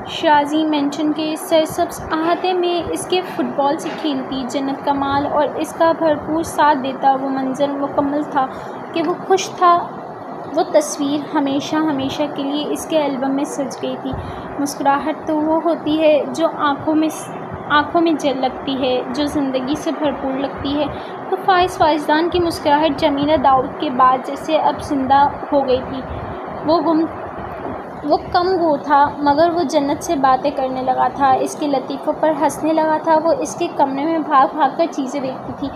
Shazi mention کے سرسبز احاطے میں اس کے فٹ بال سے کھیلتی جنت کمال اور اس کا بھرپور ساتھ دیتا وہ منظر مکمل تھا کہ وہ خوش تھا۔ وہ تصویر ہمیشہ ہمیشہ کے لیے اس کے البم میں سج گئی تھی۔ مسکراہٹ تو وہ ہوتی ہے جو آنکھوں میں لگتی ہے، جو زندگی سے بھرپور لگتی ہے۔ تو فائز فائزدان کی مسکراہٹ جمیلہ داؤد کے بعد جیسے اب زندہ ہو گئی تھی۔ وہ کم گو تھا مگر وہ جنت سے باتیں کرنے لگا تھا، اس کے لطیفوں پر ہنسنے لگا تھا۔ وہ اس کے کمرے میں بھاگ بھاگ کر چیزیں دیکھتی تھی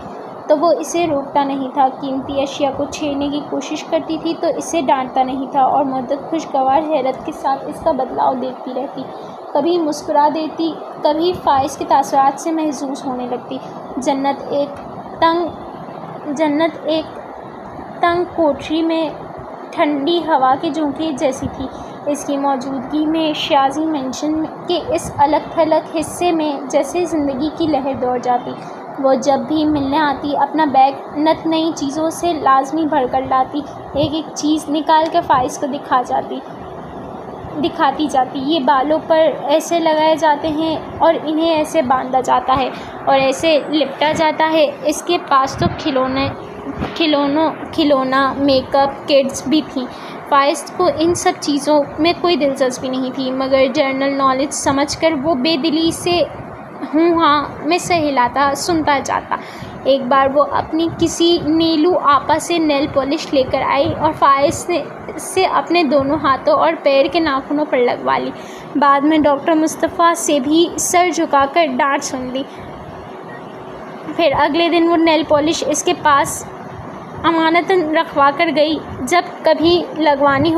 تو وہ اسے روکتا نہیں تھا، قیمتی اشیاء کو چھیڑنے کی کوشش کرتی تھی تو اسے ڈانٹتا نہیں تھا، اور مدت خوشگوار حیرت کے ساتھ اس کا بدلاؤ دیکھتی رہتی، کبھی مسکرا دیتی، کبھی فائز کے تاثرات سے محظوظ ہونے لگتی۔ جنت ایک تنگ کوٹری میں ٹھنڈی ہوا کے جھونکے جیسی تھی۔ اس کی موجودگی میں شازی مینشن کے اس الگ تھلگ حصے میں جیسے زندگی کی لہر دوڑ جاتی۔ وہ جب بھی ملنے آتی اپنا بیگ نت نئی چیزوں سے لازمی بھر کر لاتی، ایک ایک چیز نکال کر فائز کو دکھاتی جاتی۔ یہ بالوں پر ایسے لگائے جاتے ہیں اور انہیں ایسے باندھا جاتا ہے اور ایسے لپٹا جاتا ہے۔ اس کے پاس تو کھلونا میک اپ کٹس بھی تھیں۔ فائز کو ان سب چیزوں میں کوئی دلچسپی نہیں تھی، مگر جنرل نالج سمجھ کر وہ بے دلی سے ہوں ہاں میں سہلاتا سنتا جاتا۔ ایک بار وہ اپنی کسی نیلو آپا سے نیل پالش لے کر آئی اور فائز سے اپنے دونوں ہاتھوں اور پیر کے ناخنوں پر لگوا لی۔ بعد میں ڈاکٹر مصطفیٰ سے بھی سر جھکا کر ڈانٹ سن لی۔ پھر اگلے دن وہ نیل پالش اس کے پاس امانتاً رکھوا کر گئی، جب کبھی لگوانی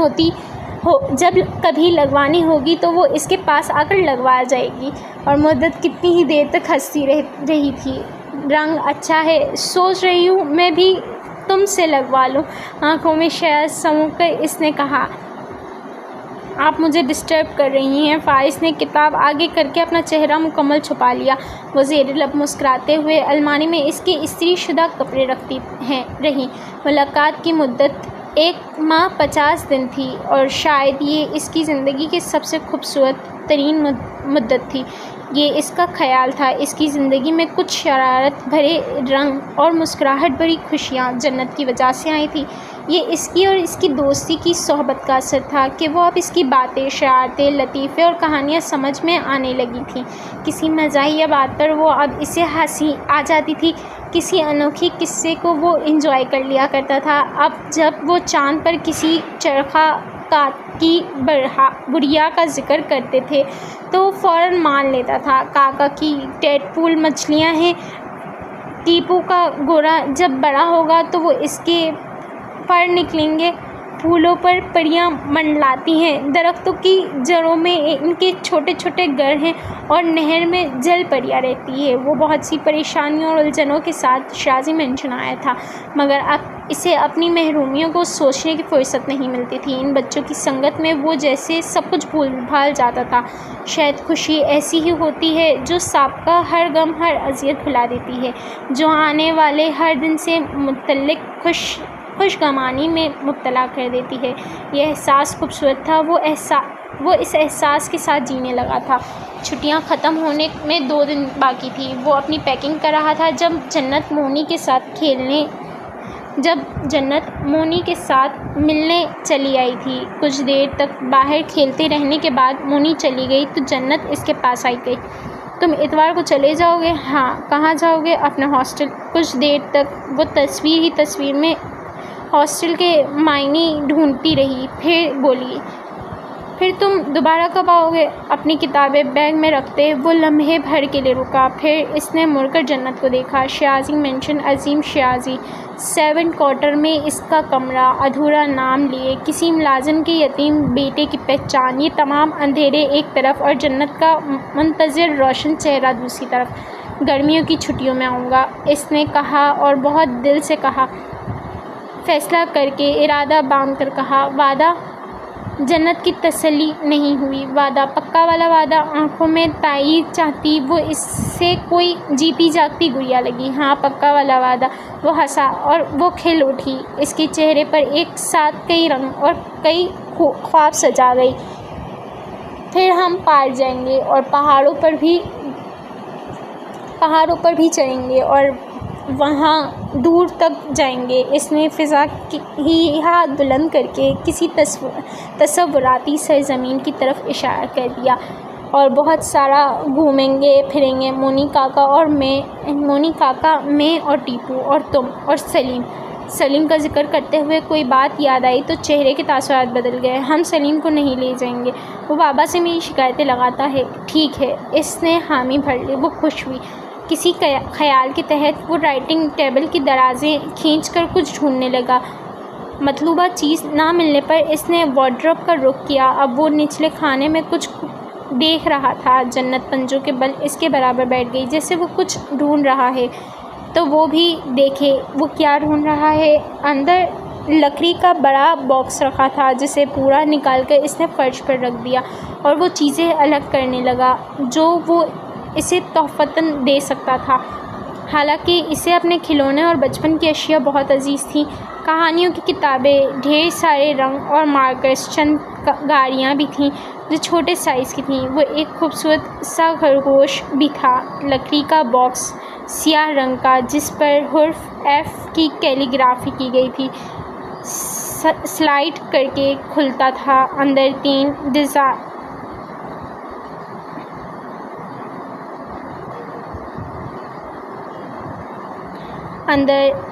ہوگی تو وہ اس کے پاس آ کر لگوا جائے گی، اور مدت کتنی ہی دیر تک ہنستی رہی تھی۔ رنگ اچھا ہے، سوچ رہی ہوں میں بھی تم سے لگوا لوں۔ آنکھوں میں شاید سمو کر اس نے کہا، آپ مجھے ڈسٹرب کر رہی ہیں۔ فائز نے کتاب آگے کر کے اپنا چہرہ مکمل چھپا لیا۔ وہ زیر لب مسکراتے ہوئے الماری میں اس کے استری شدہ کپڑے رکھتی رہی۔ ملاقات کی مدت 1 ماہ 50 دن تھی، اور شاید یہ اس کی زندگی کی سب سے خوبصورت ترین مدت تھی۔ یہ اس کا خیال تھا۔ اس کی زندگی میں کچھ شرارت بھرے رنگ اور مسکراہٹ بھری خوشیاں جنت کی وجہ سے آئی تھیں۔ یہ اس کی اور اس کی دوستی کی صحبت کا اثر تھا کہ وہ اب اس کی باتیں، شرارتیں، لطیفے اور کہانیاں سمجھ میں آنے لگی تھیں۔ کسی مزاحیہ بات پر وہ اب اسے ہنسی آ جاتی تھی، کسی انوکھی قصے کو وہ انجوائے کر لیا کرتا تھا۔ اب جب وہ چاند پر کسی چرخا کات کی بڑھیا کا ذکر کرتے تھے تو فوراً مان لیتا تھا، کاکا کی ٹیڈپول مچھلیاں ہیں۔ ٹیپو کا گورا جب بڑا ہوگا تو وہ اس کے پر نکلیں گے۔ پھولوں پر پریاں منڈلاتی ہیں، درختوں کی جڑوں میں ان کے چھوٹے چھوٹے گھر ہیں، اور نہر میں جل پریاں رہتی ہیں۔ وہ بہت سی پریشانیوں اور الجھنوں کے ساتھ شازی مینشن آیا تھا، مگر اب اسے اپنی محرومیوں کو سوچنے کی فرصت نہیں ملتی تھی۔ ان بچوں کی سنگت میں وہ جیسے سب کچھ بھول بھال جاتا تھا۔ شاید خوشی ایسی ہی ہوتی ہے جو سابقہ ہر غم، ہر اذیت بھلا دیتی ہے، جو آنے والے ہر دن سے متعلق خوشگمانی میں مبتلا کر دیتی ہے۔ یہ احساس خوبصورت تھا۔ وہ اس احساس کے ساتھ جینے لگا تھا۔ چھٹیاں ختم ہونے میں 2 دن باقی تھی۔ وہ اپنی پیکنگ کر رہا تھا جب جنت مونی کے ساتھ ملنے چلی آئی تھی۔ کچھ دیر تک باہر کھیلتے رہنے کے بعد مونی چلی گئی تو جنت اس کے پاس آئی گئی۔ تم اتوار کو چلے جاؤ گے؟ ہاں۔ کہاں جاؤ گے؟ اپنا ہاسٹل۔ کچھ دیر تک وہ تصویر میں ہاسٹل کے معنی ڈھونڈتی رہی، پھر بولی، پھر تم دوبارہ کب آؤ گے؟ اپنی کتابیں بیگ میں رکھتے وہ لمحے بھر کے لیے رکا، پھر اس نے مڑ کر جنت کو دیکھا۔ شازی مینشن، عظیم شازی 7 کوارٹر میں اس کا کمرہ، ادھورا نام لیے کسی ملازم کے یتیم بیٹے کی پہچان، یہ تمام اندھیرے ایک طرف اور جنت کا منتظر روشن چہرہ دوسری طرف۔ گرمیوں کی چھٹیوں میں آؤں گا، اس نے کہا، اور بہت دل سے کہا، فیصلہ کر کے، ارادہ باندھ کر کہا۔ وعدہ؟ جنت کی تسلی نہیں ہوئی۔ وعدہ؟ پکا والا وعدہ؟ آنکھوں میں تائید چاہتی وہ اس سے کوئی جیتی جاگتی گڑیا لگی۔ ہاں، پکا والا وعدہ۔ وہ ہنسا اور وہ کھل اٹھی۔ اس کے چہرے پر ایک ساتھ کئی رنگ اور کئی خواب سجا گئی۔ پھر ہم پار جائیں گے اور پہاڑوں پر بھی چڑھیں گے اور وہاں دور تک جائیں گے۔ اس نے فضا کی ہاتھ بلند کر کے کسی تصوراتی سرزمین کی طرف اشارہ کر دیا۔ اور بہت سارا گھومیں گے پھریں گے، مونی کاکا، میں اور ٹیپو اور تم اور سلیم کا ذکر کرتے ہوئے کوئی بات یاد آئی تو چہرے کے تاثرات بدل گئے۔ ہم سلیم کو نہیں لے جائیں گے، وہ بابا سے میری شکایتیں لگاتا ہے۔ ٹھیک ہے، اس نے حامی بھر لی۔ وہ خوش ہوئی۔ کسی خیال کے تحت وہ رائٹنگ ٹیبل کی درازیں کھینچ کر کچھ ڈھونڈنے لگا۔ مطلوبہ چیز نہ ملنے پر اس نے وارڈروب کا رخ کیا۔ اب وہ نچلے خانے میں کچھ دیکھ رہا تھا۔ جنت پنجوں کے بل اس کے برابر بیٹھ گئی، جیسے وہ کچھ ڈھونڈ رہا ہے تو وہ بھی دیکھے وہ کیا ڈھونڈ رہا ہے۔ اندر لکڑی کا بڑا باکس رکھا تھا، جسے پورا نکال کر اس نے فرش پر رکھ دیا اور وہ چیزیں الگ کرنے لگا جو وہ اسے تحفتاً دے سکتا تھا۔ حالانکہ اسے اپنے کھلونے اور بچپن کی اشیاء بہت عزیز تھیں، کہانیوں کی کتابیں، ڈھیر سارے رنگ اور مارکرز، چند گاڑیاں بھی تھیں جو چھوٹے سائز کی تھیں۔ وہ ایک خوبصورت سا خرگوش بھی تھا، لکڑی کا باکس سیاہ رنگ کا جس پر حرف ایف کی کیلی گرافی کی گئی تھی، سلائڈ کر کے کھلتا تھا۔ اندر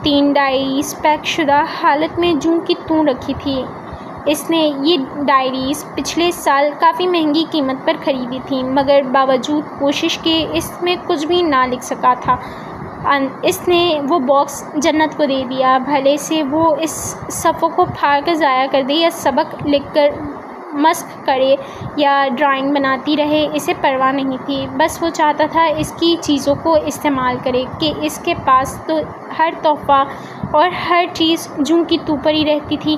3 ڈائریز پیک شدہ حالت میں جوں کی توں رکھی تھی۔ اس نے یہ ڈائریز پچھلے سال کافی مہنگی قیمت پر خریدی تھیں، مگر باوجود کوشش کے اس میں کچھ بھی نہ لکھ سکا تھا۔ اس نے وہ باکس جنت کو دے دیا۔ بھلے سے وہ اس صفحوں کو پھاڑ کر ضائع کر دے یا سبق لکھ کر مشق کرے یا ڈرائنگ بناتی رہے، اسے پرواہ نہیں تھی۔ بس وہ چاہتا تھا اس کی چیزوں کو استعمال کرے، کہ اس کے پاس تو ہر تحفہ اور ہر چیز جوں کی توں پر ہی رہتی تھی۔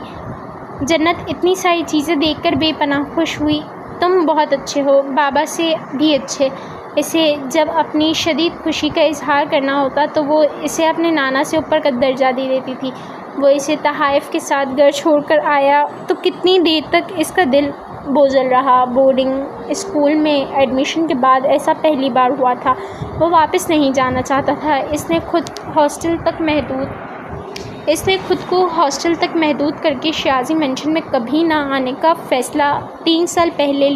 جنت اتنی ساری چیزیں دیکھ کر بے پناہ خوش ہوئی۔ تم بہت اچھے ہو، بابا سے بھی اچھے۔ اسے جب اپنی شدید خوشی کا اظہار کرنا ہوتا تو وہ اسے اپنے نانا سے اوپر کا درجہ دے دیتی تھی۔ وہ اسے تحائف کے ساتھ گھر چھوڑ کر آیا تو کتنی دیر تک اس کا دل بوجھل رہا۔ بورڈنگ اسکول میں ایڈمیشن کے بعد ایسا پہلی بار ہوا تھا۔ وہ واپس نہیں جانا چاہتا تھا۔ اس نے خود کو ہاسٹل تک محدود کر کے شیازی مینشن میں کبھی نہ آنے کا فیصلہ 3 سال پہلے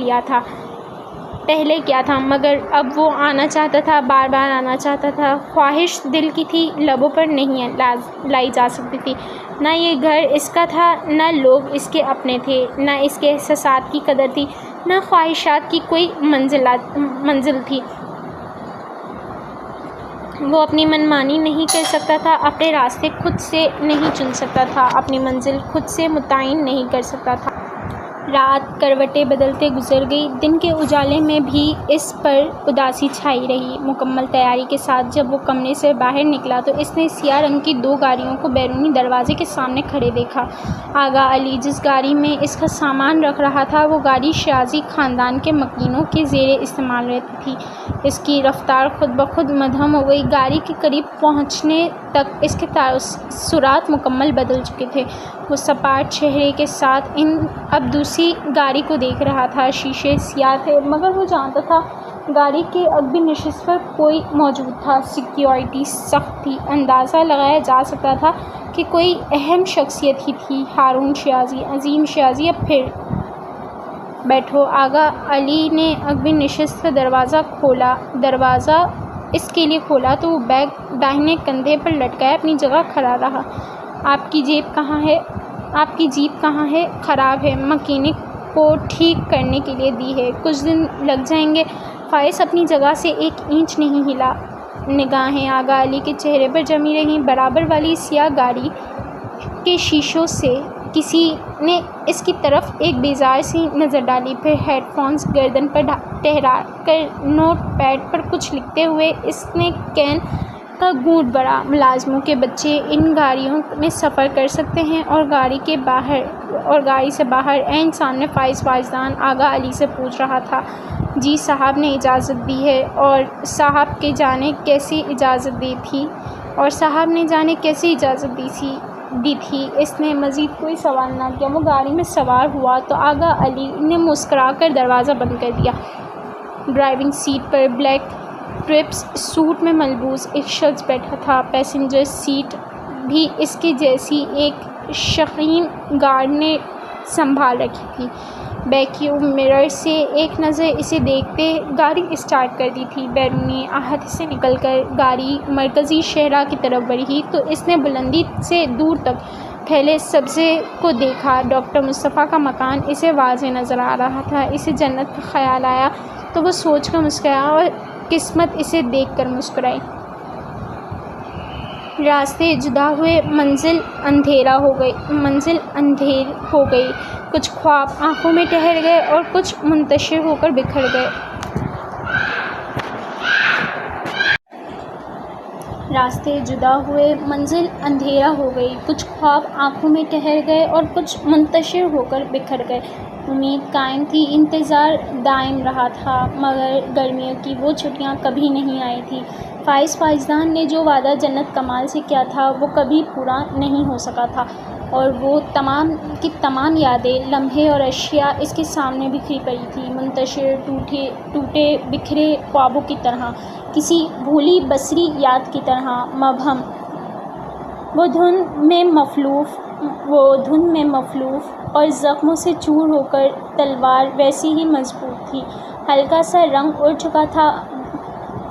کیا تھا، مگر اب وہ آنا چاہتا تھا، بار بار آنا چاہتا تھا۔ خواہش دل کی تھی، لبوں پر نہیں لائی جا سکتی تھی۔ نہ یہ گھر اس کا تھا، نہ لوگ اس کے اپنے تھے، نہ اس کے احساسات کی قدر تھی، نہ خواہشات کی کوئی منزل تھی۔ وہ اپنی منمانی نہیں کر سکتا تھا، اپنے راستے خود سے نہیں چن سکتا تھا، اپنی منزل خود سے متعین نہیں کر سکتا تھا۔ رات کروٹیں بدلتے گزر گئی۔ دن کے اجالے میں بھی اس پر اداسی چھائی رہی۔ مکمل تیاری کے ساتھ جب وہ کمرے سے باہر نکلا تو اس نے سیاہ رنگ کی 2 گاڑیوں کو بیرونی دروازے کے سامنے کھڑے دیکھا۔ آغا علی جس گاڑی میں اس کا سامان رکھ رہا تھا، وہ گاڑی شیازی خاندان کے مکینوں کے زیر استعمال رہتی تھی۔ اس کی رفتار خود بخود مدھم ہو گئی۔ گاڑی کے قریب پہنچنے تک اس کے تاثرات مکمل بدل چکے تھے۔ وہ سپاٹ چہرے کے ساتھ اب دوسری گاڑی کو دیکھ رہا تھا۔ شیشے سیاہ تھے، مگر وہ جانتا تھا گاڑی کے عقبی نشست پر کوئی موجود تھا۔ سیکیورٹی سخت تھی، اندازہ لگایا جا سکتا تھا کہ کوئی اہم شخصیت ہی تھی۔ ہارون شیازی، عظیم شیازی، اب پھر بیٹھو۔ آغا علی نے عقبی نشست کا دروازہ کھولا۔ دروازہ اس کے لیے کھولا تو وہ بیگ داہنے کندھے پر لٹکائے اپنی جگہ کھڑا رہا۔ آپ کی جیپ کہاں ہے؟ خراب ہے، مکینک کو ٹھیک کرنے کے لیے دی ہے، کچھ دن لگ جائیں گے۔ فائز اپنی جگہ سے 1 انچ نہیں ہلا۔ نگاہیں آغا علی کے چہرے پر جمی رہیں۔ برابر والی سیاہ گاڑی کے شیشوں سے کسی نے اس کی طرف ایک بیزار سی نظر ڈالی، پھر ہیڈ فونز گردن پر ٹھہرا کر نوٹ پیڈ پر کچھ لکھتے ہوئے اس نے کین کا گھونٹ بھرا۔ ملازموں کے بچے ان گاڑیوں میں سفر کر سکتے ہیں؟ اور گاڑی سے باہر عین سامنے فائز فائزدان آغا علی سے پوچھ رہا تھا۔ جی صاحب نے اجازت دی ہے۔ اور صاحب نے جانے کیسے اجازت دی تھی؟ دی تھی۔ اس نے مزید کوئی سوال نہ کیا۔ وہ گاڑی میں سوار ہوا تو آغا علی نے مسکرا کر دروازہ بند کر دیا۔ ڈرائیونگ سیٹ پر بلیک ٹرپس سوٹ میں ملبوس ایک شخص بیٹھا تھا۔ پیسنجر سیٹ بھی اس کے جیسی ایک شیخین گارڈ نے سنبھال رکھی تھی۔ ویکیوم مرر سے ایک نظر اسے دیکھتے گاڑی اسٹارٹ کر دی تھی۔ بیرونی احاطے سے نکل کر گاڑی مرکزی شاہراہ کی طرف بڑھی تو اس نے بلندی سے دور تک پھیلے سبزے کو دیکھا۔ ڈاکٹر مصطفیٰ کا مکان اسے واضح نظر آ رہا تھا۔ اسے جنت کا خیال آیا تو وہ سوچ کر مسکرایا اور قسمت اسے دیکھ کر مسکرائی۔ راستے جدا ہوئے، منزل اندھیر ہو گئی۔ کچھ خواب آنکھوں میں ٹھہر گئے اور کچھ منتشر ہو کر بکھر گئے۔ راستے جدا ہوئے، منزل اندھیر ہو گئی۔ کچھ خواب آنکھوں میں ٹھہر گئے اور کچھ منتشر ہو کر بکھر گئے۔ امید قائم تھی، انتظار دائم رہا تھا، مگر گرمیوں کی وہ چھٹیاں کبھی نہیں آئی تھیں۔ فائزدان نے جو وعدہ جنت کمال سے کیا تھا وہ کبھی پورا نہیں ہو سکا تھا، اور وہ تمام کی تمام یادیں، لمحے اور اشیاء اس کے سامنے بکھری پڑی تھیں، منتشر ٹوٹے بکھرے خوابوں کی طرح، کسی بھولی بسری یاد کی طرح مبہم۔ وہ دھن میں مفلوف اور زخموں سے چور ہو کر تلوار ویسی ہی مضبوط تھی۔ ہلکا سا رنگ اڑ چکا تھا،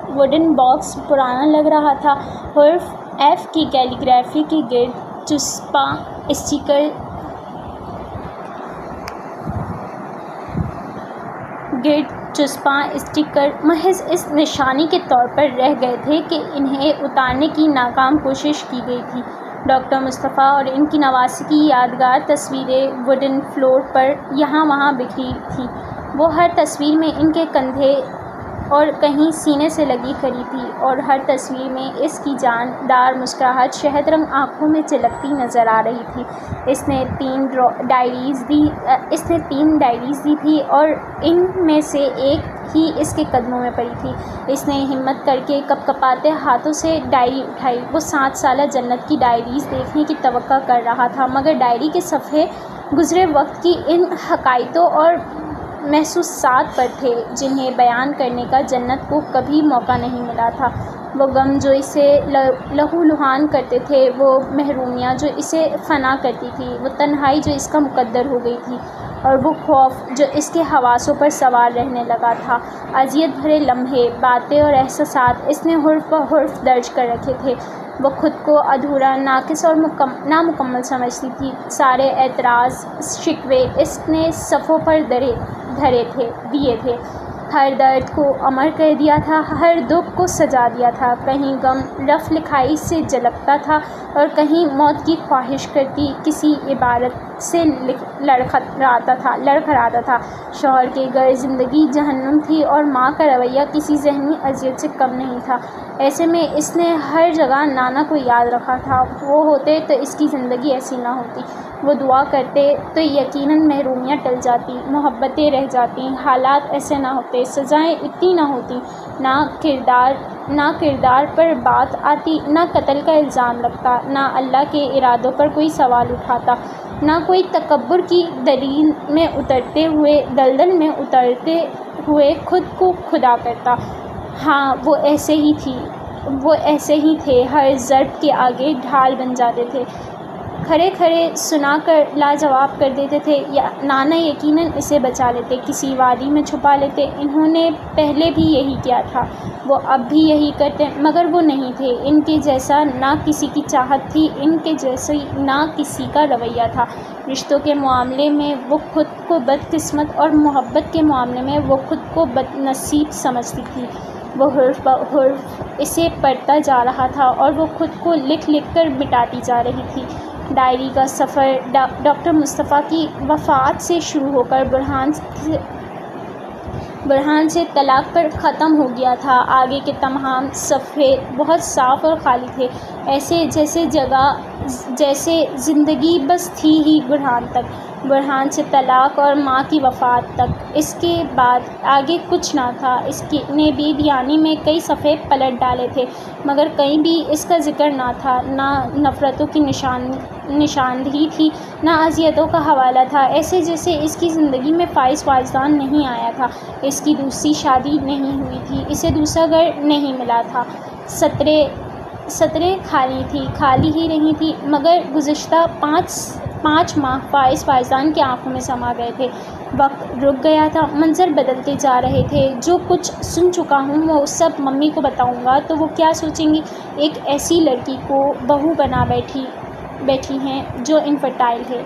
ووڈن باکس پرانا لگ رہا تھا، حرف ایف کی کیلی گرافی کے گرد چسپاں اسٹیکر محض اس نشانی کے طور پر رہ گئے تھے کہ انہیں اتارنے کی ناکام کوشش کی گئی تھی۔ ڈاکٹر مصطفیٰ اور ان کی نواسی کی یادگار تصویریں ووڈن فلور پر یہاں وہاں بکھری تھیں۔ وہ ہر تصویر میں ان کے کندھے اور کہیں سینے سے لگی کھڑی تھی، اور ہر تصویر میں اس کی جاندار مسکراہٹ شہد رنگ آنکھوں میں چلکتی نظر آ رہی تھی۔ اس نے تین ڈائریز دی تھی اور ان میں سے ایک ہی اس کے قدموں میں پڑی تھی۔ اس نے ہمت کر کے کپکپاتے ہاتھوں سے ڈائری اٹھائی۔ وہ 7 سالہ جنت کی ڈائریز دیکھنے کی توقع کر رہا تھا، مگر ڈائری کے صفحے گزرے وقت کی ان حقائقوں اور محسوسات پر تھے جنہیں بیان کرنے کا جنت کو کبھی موقع نہیں ملا تھا۔ وہ غم جو اسے لہولہان کرتے تھے، وہ محرومیاں جو اسے فنا کرتی تھی، وہ تنہائی جو اس کا مقدر ہو گئی تھی، اور وہ خوف جو اس کے حواسوں پر سوار رہنے لگا تھا۔ اذیت بھرے لمحے، باتیں اور احساسات اس نے حرف بہ حرف درج کر رکھے تھے۔ وہ خود کو ادھورا، ناقص اور نامکمل سمجھتی تھی۔ سارے اعتراض، شکوے اس نے صفوں پر دیے تھے۔ ہر درد کو امر کر دیا تھا، ہر دکھ کو سجا دیا تھا۔ کہیں غم رف لکھائی سے جھلکتا تھا اور کہیں موت کی خواہش کرتی کسی عبارت سے لڑکھڑاتا تھا۔ شوہر کے گھر زندگی جہنم تھی اور ماں کا رویہ کسی ذہنی اذیت سے کم نہیں تھا۔ ایسے میں اس نے ہر جگہ نانا کو یاد رکھا تھا۔ وہ ہوتے تو اس کی زندگی ایسی نہ ہوتی، وہ دعا کرتے تو یقیناً محرومیاں ٹل جاتی، محبتیں رہ جاتی، حالات ایسے نہ ہوتے، سزائیں اتنی نہ ہوتی، نہ کردار پر بات آتی، نہ قتل کا الزام لگتا، نہ اللہ کے ارادوں پر کوئی سوال اٹھاتا، نہ کوئی تکبر کی دلدل میں اترتے ہوئے خود کو خدا کرتا۔ ہاں، وہ ایسے ہی تھے، ہر ضرب کے آگے ڈھال بن جاتے تھے، کھڑے سنا کر لاجواب کر دیتے تھے۔ نانا یقیناً اسے بچا لیتے، کسی وادی میں چھپا لیتے۔ انہوں نے پہلے بھی یہی کیا تھا، وہ اب بھی یہی کرتے، مگر وہ نہیں تھے۔ ان کے جیسا نہ کسی کی چاہت تھی، ان کے جیسی نہ کسی کا رویہ تھا۔ رشتوں کے معاملے میں وہ خود کو بدقسمت اور محبت کے معاملے میں وہ خود کو بد نصیب سمجھتی تھی۔ وہ حرف بہ حرف اسے پڑھتا جا رہا تھا اور وہ خود کو لکھ کر مٹاتی جا رہی تھی۔ ڈائری کا سفر ڈاکٹر مصطفیٰ کی وفات سے شروع ہو کر برہان سے طلاق پر ختم ہو گیا تھا۔ آگے کے تمام صفحے بہت صاف اور خالی تھے، ایسے جیسے زندگی بس تھی ہی برہان تک، برہان سے طلاق اور ماں کی وفات تک۔ اس کے بعد آگے کچھ نہ تھا۔ اس نے بھی دیوانی میں کئی صفحے پلٹ ڈالے تھے، مگر کہیں بھی اس کا ذکر نہ تھا، نہ نفرتوں کی نشاندہی تھی، نہ اذیتوں کا حوالہ تھا، ایسے جیسے اس کی زندگی میں فائز فائزان نہیں آیا تھا، اس کی دوسری شادی نہیں ہوئی تھی، اسے دوسرا گھر نہیں ملا تھا، سطریں خالی ہی رہی تھیں، مگر گزشتہ پانچ ماہ فائز فائزان کی آنکھوں میں سما گئے تھے۔ وقت رک گیا تھا، منظر بدلتے جا رہے تھے۔ جو کچھ سن چکا ہوں وہ سب ممی کو بتاؤں گا تو وہ کیا سوچیں گی؟ ایک ایسی لڑکی کو بہو بنا بیٹھی ہیں جو انفرٹائل ہے،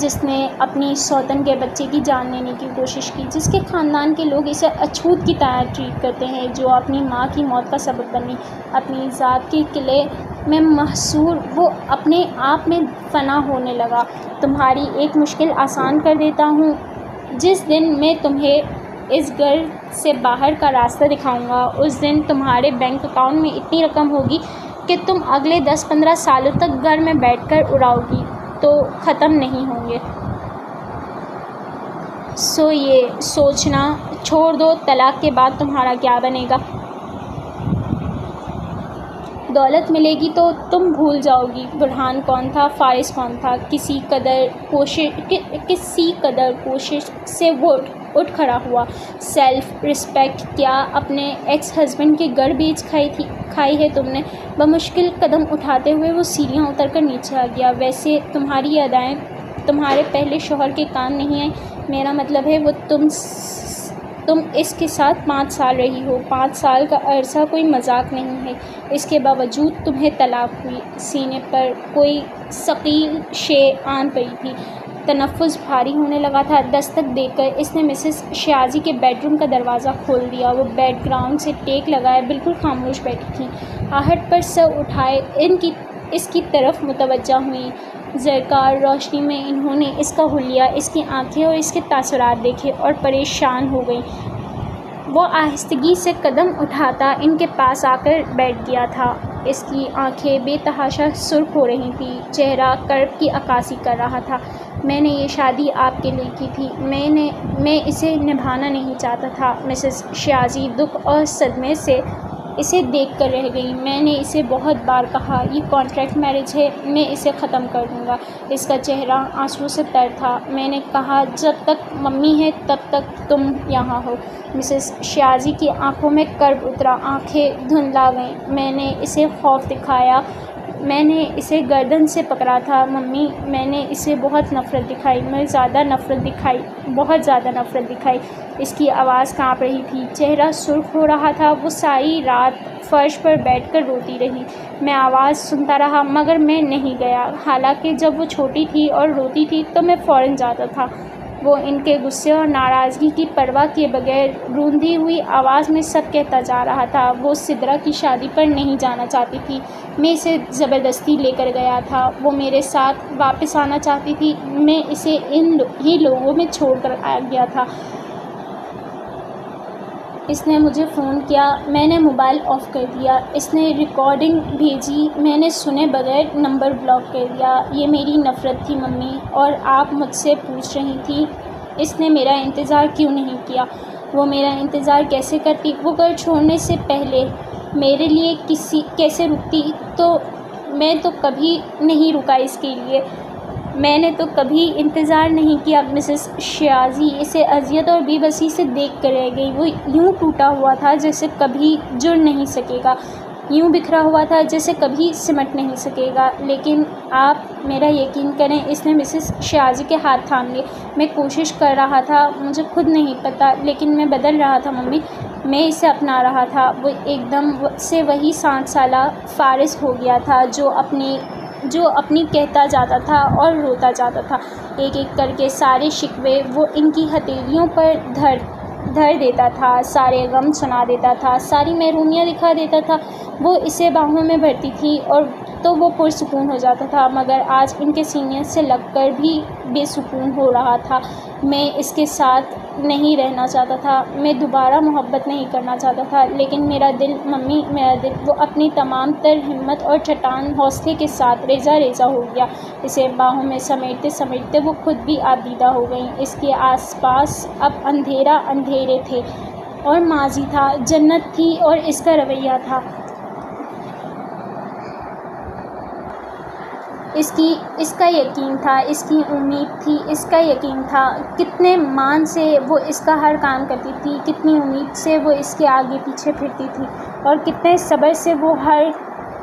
جس نے اپنی سوتن کے بچے کی جان لینے کی کوشش کی، جس کے خاندان کے لوگ اسے اچھوت کی طرح ٹریٹ کرتے ہیں، جو اپنی ماں کی موت کا سبب بنی، اپنی ذات کے قلعے میں محصور وہ اپنے آپ میں فنا ہونے لگا۔ تمہاری ایک مشکل آسان کر دیتا ہوں، جس دن میں تمہیں اس گھر سے باہر کا راستہ دکھاؤں گا، اس دن تمہارے بینک اکاؤنٹ میں اتنی رقم ہوگی کہ تم اگلے 10-15 سالوں تک گھر میں بیٹھ کر اڑاؤ گی تو ختم نہیں ہوں گے۔ سو یہ سوچنا چھوڑ دو طلاق کے بعد تمہارا کیا بنے گا۔ دولت ملے گی تو تم بھول جاؤ گی برہان کون تھا، فائز کون تھا۔ کسی قدر کوشش سے وہ اٹھ کھڑا ہوا۔ سیلف رسپیکٹ کیا اپنے ایکس ہسبینڈ کے گھر بیچ کھائی ہے تم نے؟ بمشکل قدم اٹھاتے ہوئے وہ سیڑھیاں اتر کر نیچے آ گیا۔ ویسے تمہاری ادائیں تمہارے پہلے شوہر کے کام نہیں آئیں، میرا مطلب ہے وہ تم اس کے ساتھ 5 سال رہی ہو۔ 5 سال کا عرصہ کوئی مذاق نہیں ہے، اس کے باوجود تمہیں طلاق ہوئی۔ سینے پر کوئی ثقیل شے آن پڑی تھی، تنفس بھاری ہونے لگا تھا۔ دستک دے کر اس نے مسز شیازی کے بیڈ روم کا دروازہ کھول دیا۔ وہ بیک گراؤنڈ سے ٹیک لگائے بالکل خاموش بیٹھی تھیں، آہٹ پر سر اٹھائے اس کی طرف متوجہ ہوئیں۔ زرکار روشنی میں انہوں نے اس کا حلیہ، اس کی آنکھیں اور اس کے تاثرات دیکھے اور پریشان ہو گئیں۔ وہ آہستگی سے قدم اٹھاتا ان کے پاس آ کر بیٹھ گیا تھا۔ اس کی آنکھیں بے تحاشا سرخ ہو رہی تھیں، چہرہ کرب کی عکاسی کر رہا تھا۔ میں نے یہ شادی آپ کے لیے کی تھی، میں اسے نبھانا نہیں چاہتا تھا۔ مسز شیازی دکھ اور صدمے سے اسے دیکھ کر رہ گئی۔ میں نے اسے بہت بار کہا یہ کانٹریکٹ میرج ہے، میں اسے ختم کر دوں گا۔ اس کا چہرہ آنسوؤں سے تر تھا۔ میں نے کہا جب تک ممی ہے تب تک تم یہاں ہو۔ مسز شیازی کی آنکھوں میں کرب اترا، آنکھیں دھندلا گئیں۔ میں نے اسے خوف دکھایا، میں نے اسے گردن سے پکڑا تھا ممی، میں نے اسے بہت نفرت دکھائی، بہت زیادہ نفرت دکھائی۔ اس کی آواز کانپ رہی تھی، چہرہ سرخ ہو رہا تھا۔ وہ ساری رات فرش پر بیٹھ کر روتی رہی۔ میں آواز سنتا رہا مگر میں نہیں گیا، حالانکہ جب وہ چھوٹی تھی اور روتی تھی تو میں فوراً جاتا تھا۔ وہ ان کے غصے اور ناراضگی کی پرواہ کیے بغیر روندی ہوئی آواز میں سب کہتا جا رہا تھا۔ وہ سدرا کی شادی پر نہیں جانا چاہتی تھی، میں اسے زبردستی لے کر گیا تھا۔ وہ میرے ساتھ واپس آنا چاہتی تھی، میں اسے ان ہی لوگوں میں چھوڑ کر آ گیا تھا۔ اس نے مجھے فون کیا، میں نے موبائل آف کر دیا۔ اس نے ریکارڈنگ بھیجی، میں نے سنے بغیر نمبر بلاک کر دیا۔ یہ میری نفرت تھی ممی، اور آپ مجھ سے پوچھ رہی تھی اس نے میرا انتظار کیوں نہیں کیا۔ وہ میرا انتظار کیسے کرتی؟ وہ گھر چھوڑنے سے پہلے میرے لیے کیسے رکتی؟ میں تو کبھی نہیں رکا اس کے لیے، میں نے تو کبھی انتظار نہیں کیا۔ مسز شیازی اسے اذیت اور بے بسی سے دیکھ کر رہ گئی۔ وہ یوں ٹوٹا ہوا تھا جیسے کبھی جڑ نہیں سکے گا، یوں بکھرا ہوا تھا جیسے کبھی سمٹ نہیں سکے گا۔ لیکن آپ میرا یقین کریں، اس نے مسز شیازی کے ہاتھ تھام لیے۔ میں کوشش کر رہا تھا، مجھے خود نہیں پتہ، لیکن میں بدل رہا تھا ممی، میں اسے اپنا رہا تھا۔ وہ ایک دم سے وہی 60 سالہ فارس ہو گیا تھا جو اپنی کہتا جاتا تھا اور روتا جاتا تھا۔ ایک ایک کر کے سارے شکوے وہ ان کی ہتھیلیوں پر دھر دیتا تھا، سارے غم سنا دیتا تھا، ساری محرومیاں دکھا دیتا تھا۔ وہ اسے باہوں میں بھرتی تھی اور تو وہ پرسکون ہو جاتا تھا، مگر آج ان کے سینے سے لگ کر بھی بے سکون ہو رہا تھا۔ میں اس کے ساتھ نہیں رہنا چاہتا تھا، میں دوبارہ محبت نہیں کرنا چاہتا تھا، لیکن میرا دل ممی، میرا دل، وہ اپنی تمام تر ہمت اور چٹان حوصلے کے ساتھ ریزہ ریزہ ہو گیا۔ اسے باہوں میں سمیٹتے سمیٹتے وہ خود بھی آبدیدہ ہو گئی۔ اس کے آس پاس اب اندھیرے تھے اور ماضی تھا، جنت تھی اور اس کا رویہ تھا۔ اس کا یقین تھا، اس کی امید تھی، اس کا یقین تھا، کتنے مان سے وہ اس کا ہر کام کرتی تھی، کتنی امید سے وہ اس کے آگے پیچھے پھرتی تھی، اور کتنے صبر سے وہ ہر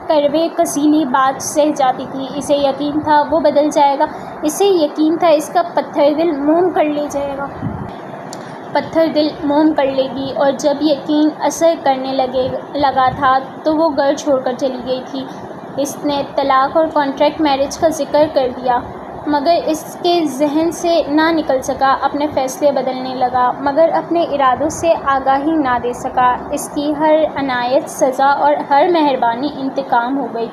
کڑوے کسیلی بات سہ جاتی تھی۔ اسے یقین تھا وہ بدل جائے گا، اسے یقین تھا اس کا پتھر دل موم کر لے جائے گا، پتھر دل موم کر لے گی۔ اور جب یقین اثر کرنے لگا تھا تو وہ گھر چھوڑ کر چلی گئی تھی۔ اس نے طلاق اور کانٹریکٹ میرج کا ذکر کر دیا، مگر اس کے ذہن سے نہ نکل سکا۔ اپنے فیصلے بدلنے لگا، مگر اپنے ارادوں سے آگاہی نہ دے سکا۔ اس کی ہر عنایت سزا اور ہر مہربانی انتقام ہو گئی،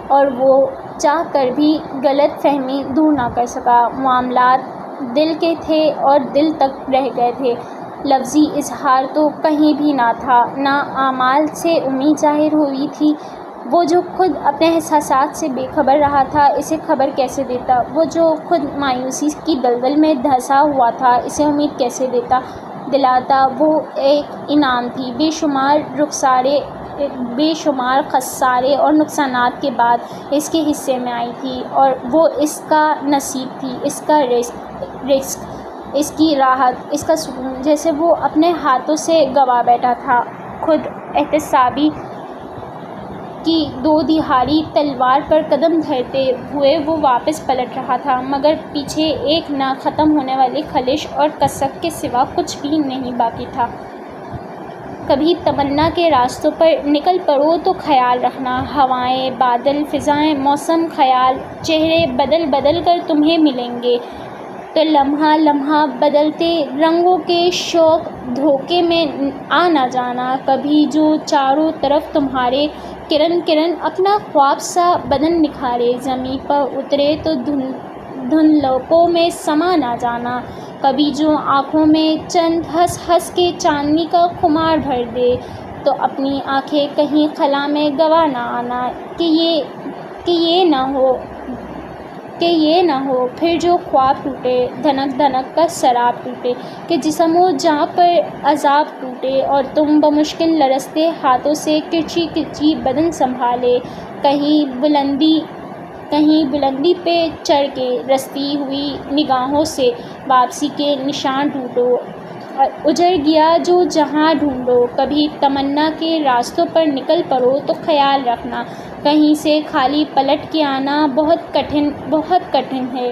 اور وہ چاہ کر بھی غلط فہمی دور نہ کر سکا۔ معاملات دل کے تھے اور دل تک رہ گئے تھے، لفظی اظہار تو کہیں بھی نہ تھا، نہ اعمال سے امید ظاہر ہوئی تھی۔ وہ جو خود اپنے احساسات سے بے خبر رہا تھا، اسے خبر کیسے دیتا؟ وہ جو خود مایوسی کی دلدل میں دھنسا ہوا تھا، اسے امید کیسے دلاتا؟ وہ ایک انعام تھی، بے شمار خسارے اور نقصانات کے بعد اس کے حصے میں آئی تھی، اور وہ اس کا نصیب تھی، اس کا رزق، اس کی راحت، اس کا سکون، جیسے وہ اپنے ہاتھوں سے گنوا بیٹھا تھا۔ خود احتسابی کی دو دھاری تلوار پر قدم دھرتے ہوئے وہ واپس پلٹ رہا تھا، مگر پیچھے ایک نہ ختم ہونے والی خلش اور کسک کے سوا کچھ بھی نہیں باقی تھا۔ کبھی تمنا کے راستوں پر نکل پڑو تو خیال رکھنا، ہوائیں، بادل، فضائیں، موسم، خیال، چہرے بدل کر تمہیں ملیں گے، تو لمحہ لمحہ بدلتے رنگوں کے شوق دھوکے میں آ نہ جانا۔ کبھی جو چاروں طرف تمہارے کرن اپنا خواب سا بدن نکھارے، زمیں پر اترے تو دھندلکوں میں سما نہ جانا۔ کبھی جو آنکھوں میں چند ہنس کے چاندنی کا خمار بھر دے، تو اپنی آنکھیں کہیں خلا میں گنوا نہ آنا، کہ یہ نہ ہو پھر جو خواب ٹوٹے، دھنک کا سراب ٹوٹے، کہ جسم و جاں پر عذاب ٹوٹے، اور تم بمشکل لرزتے ہاتھوں سے کرچی بدن سنبھالے، کہیں بلندی پہ چڑھ کے رستی ہوئی نگاہوں سے واپسی کے نشان ڈھونڈو، اجڑ گیا جو جہاں ڈھونڈو۔ کبھی تمنا کے راستوں پر نکل پڑو تو خیال رکھنا، کہیں سے خالی پلٹ کے آنا بہت کٹھن ہے۔